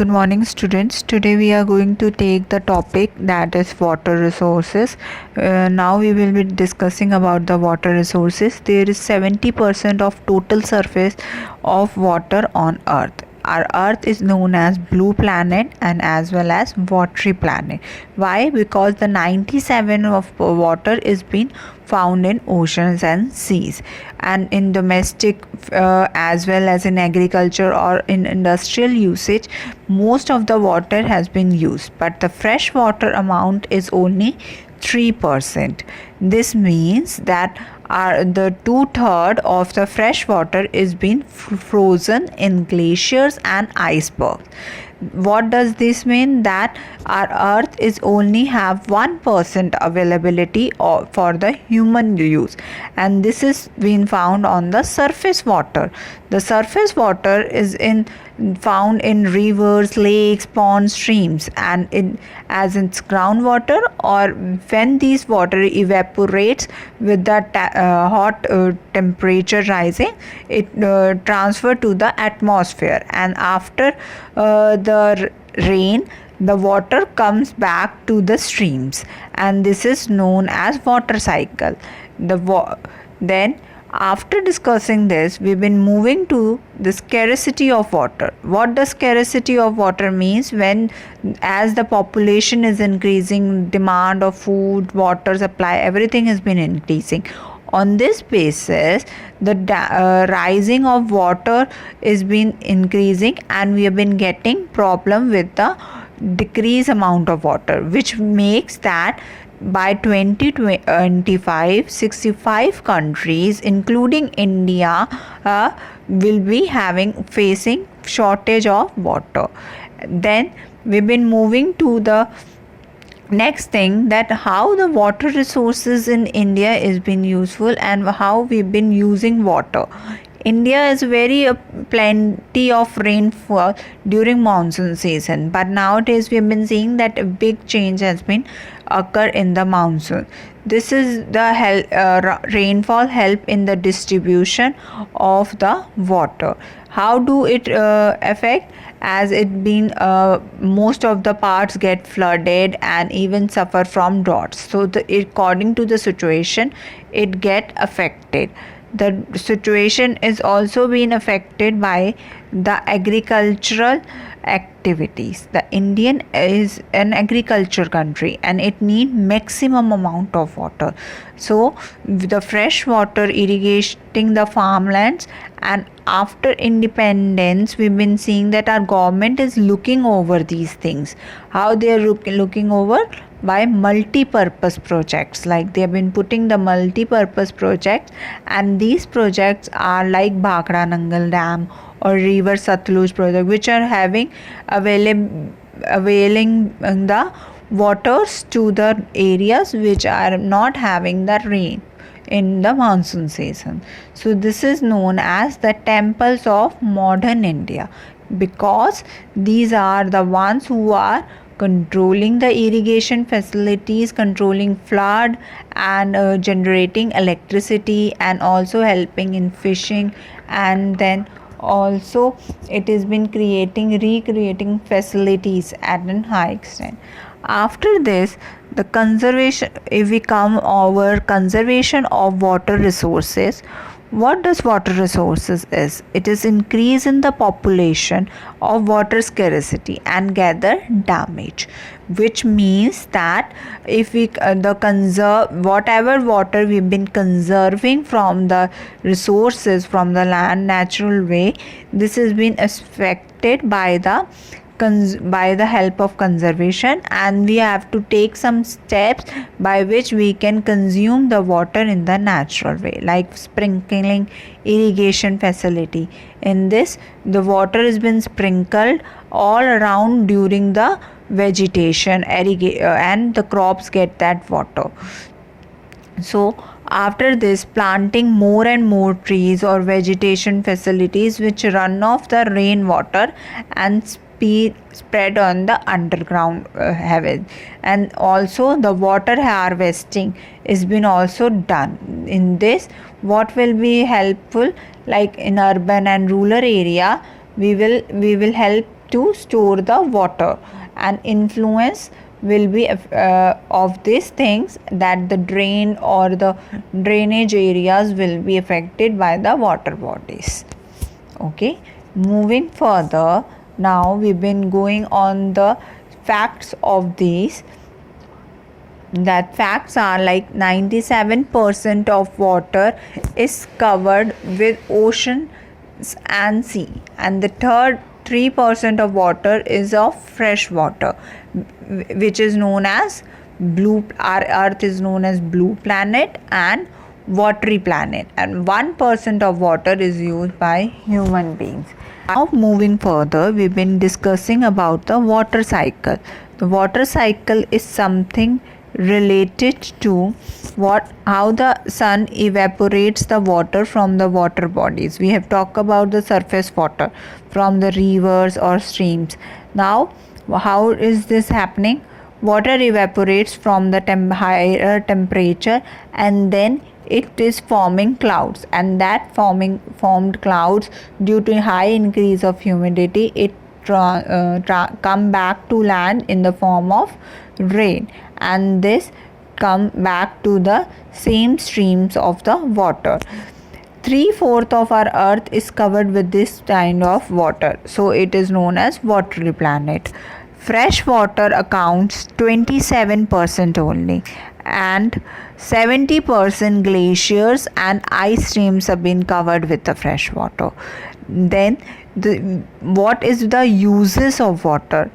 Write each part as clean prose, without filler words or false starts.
Good morning, students. Today we are going to take the topic that is water resources. Now we will be discussing about the water resources. There is 70% of total surface of water on earth. Our earth is known as blue planet and as well as watery planet. Why? Because the 97 of water is being found in oceans and seas, and in domestic as well as in agriculture or in industrial usage, most of the water has been used, but the fresh water amount is only 3%. This means that the 2/3 of the fresh water is being frozen in glaciers and icebergs. What does this mean? That our earth is only have 1% availability for the human use, and this is being found on the surface water. The surface water is found in rivers, lakes, ponds, streams, and as its groundwater, or when these water evaporates with the hot temperature rising, it transfer to the atmosphere, and after the rain, the water comes back to the streams, and this is known as water cycle. Then after discussing this, we've been moving to the scarcity of water. What does scarcity of water means? When as the population is increasing, demand of food, water supply, everything has been increasing. On this basis, the rising of water is been increasing, and we have been getting problem with the decrease amount of water, which makes that by 2025 65 countries including India will be facing shortage of water. Then we've been moving to the next thing, that how the water resources in India is been useful and how we've been using water. India is very plenty of rainfall during monsoon season, but nowadays we have been seeing that a big change has been occur in the monsoon. This is the rainfall help in the distribution of the water. How do it affect? As it been most of the parts get flooded and even suffer from droughts. So according to the situation, it get affected. The situation is also being affected by the agricultural activities. The Indian is an agriculture country and it need maximum amount of water. So the fresh water irrigating the farmlands, and after independence we've been seeing that our government is looking over these things. How they are looking over? By multi-purpose projects. Like they have been putting the multi-purpose projects, and these projects are like Bhakra Nangal Dam or River Satluj project, which are having availing the waters to the areas which are not having the rain in the monsoon season. So this is known as the temples of modern India, because these are the ones who are controlling the irrigation facilities, controlling flood, and generating electricity, and also helping in fishing, and then also it has been recreating facilities at a high extent. After this, the conservation, if we come over conservation of water resources, what does water resources is? It is increase in the population of water scarcity and gather damage, which means that if we whatever water we've been conserving from the resources from the land natural way, this has been affected by the help of conservation, and we have to take some steps by which we can consume the water in the natural way, like sprinkling irrigation facility. In this, the water has been sprinkled all around during the vegetation and the crops get that water. So after this, planting more and more trees or vegetation facilities which run off the rainwater and spread on the underground heaven, and also the water harvesting is been also done. In this, what will be helpful, like in urban and rural area, we will help to store the water, and influence will be of these things, that the drain or the drainage areas will be affected by the water bodies. Okay, moving further, now we've been going on the facts of these. That facts are like 97% of water is covered with oceans and sea, and the third 3% of water is of fresh water, which is known as blue. Our earth is known as blue planet and watery planet, and 1% of water is used by human beings. Now moving further, we've been discussing about the water cycle. The water cycle is something related to how the sun evaporates the water from the water bodies. We have talked about the surface water from the rivers or streams. Now how is this happening? Water evaporates from the higher temperature, and then it is forming clouds, and that formed clouds, due to high increase of humidity, it come back to land in the form of rain, and this come back to the same streams of the water. 3/4 of our earth is covered with this kind of water, so it is known as watery planet. Fresh water accounts 27% only, and 70% glaciers and ice streams have been covered with the fresh water. Then what is the uses of water?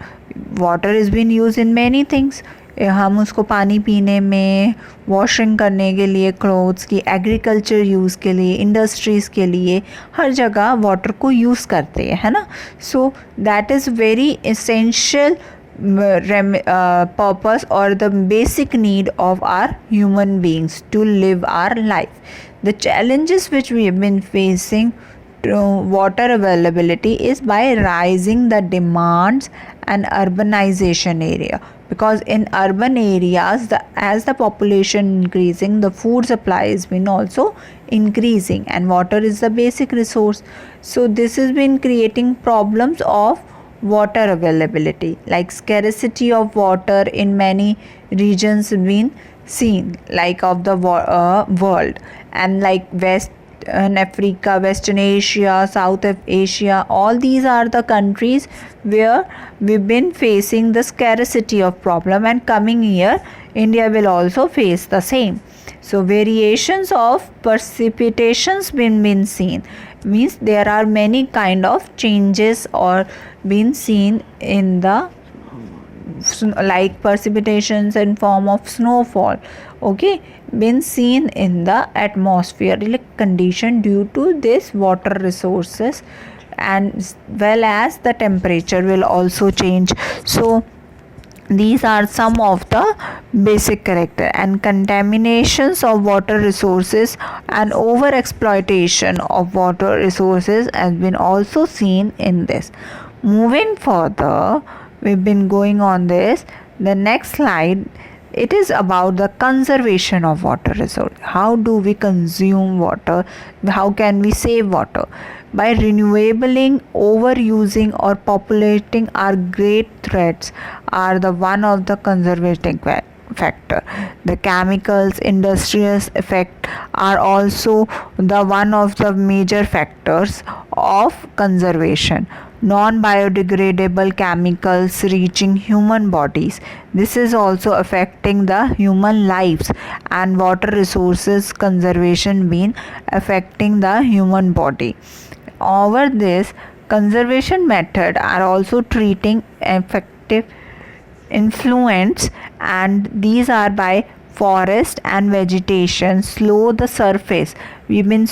Water is being used in many things. हम उसको पानी पीने में, washing करने के लिए, clothes की, agriculture use के लिए, इंडस्ट्रीज़ के लिए, हर जगह वाटर को यूज़ करते हैं, है ना. So that is very essential purpose or the basic need of our human beings to live our life. The challenges which we have been facing to water availability is by rising the demands and urbanization area, because in urban areas, as the population increasing, the food supply has been also increasing, and water is the basic resource. So this has been creating problems of water availability, like scarcity of water in many regions been seen, like of the world, and like Western Africa, Western Asia, South of Asia, all these are the countries where we've been facing the scarcity of problem, and coming year India will also face the same. So variations of precipitations been seen, means there are many kind of changes or been seen in the like precipitations in form of snowfall, okay, been seen in the atmospheric condition due to this water resources, and well as the temperature will also change. So these are some of the basic character, and contaminations of water resources and over exploitation of water resources has been also seen in this. Moving further, we've been going on this. The next slide, it is about the conservation of water resource. How do we consume water? How can we save water? By renewabling, overusing or populating are great threats are the one of the conservating factor. The chemicals, industrial effect are also the one of the major factors of conservation. Non-biodegradable chemicals reaching human bodies. This is also affecting the human lives, and water resources conservation being affecting the human body. Over this, conservation method are also treating effective influence, and these are by forest and vegetation slow the surface. We've been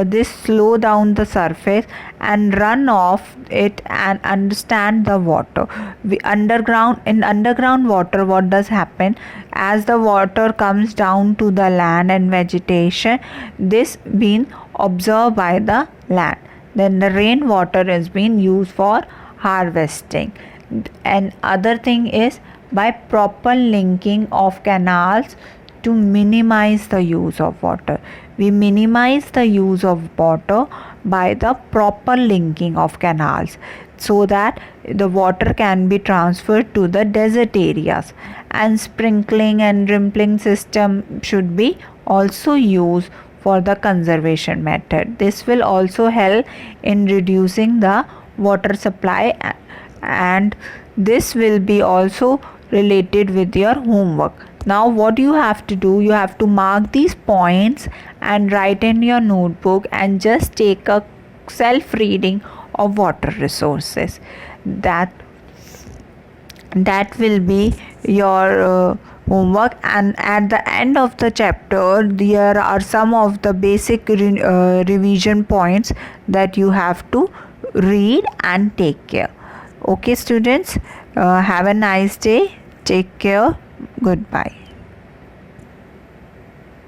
this slow down the surface and run off it and understand the water. In underground water, what does happen? As the water comes down to the land and vegetation, this being observed by the land. Then the rainwater is being used for harvesting. And other thing is by proper linking of canals to minimize the use of water. We minimize the use of water by the proper linking of canals. so that the water can be transferred to the desert areas. And sprinkling and rimpling system should be also used for the conservation method. This will also help in reducing the water supply, and this will be also related with your homework. Now what you have to do, you have to mark these points and write in your notebook and just take a self reading of water resources. That will be your homework. And at the end of the chapter there are some of the basic revision points that you have to read and take care. Okay students, have a nice day, take care, goodbye.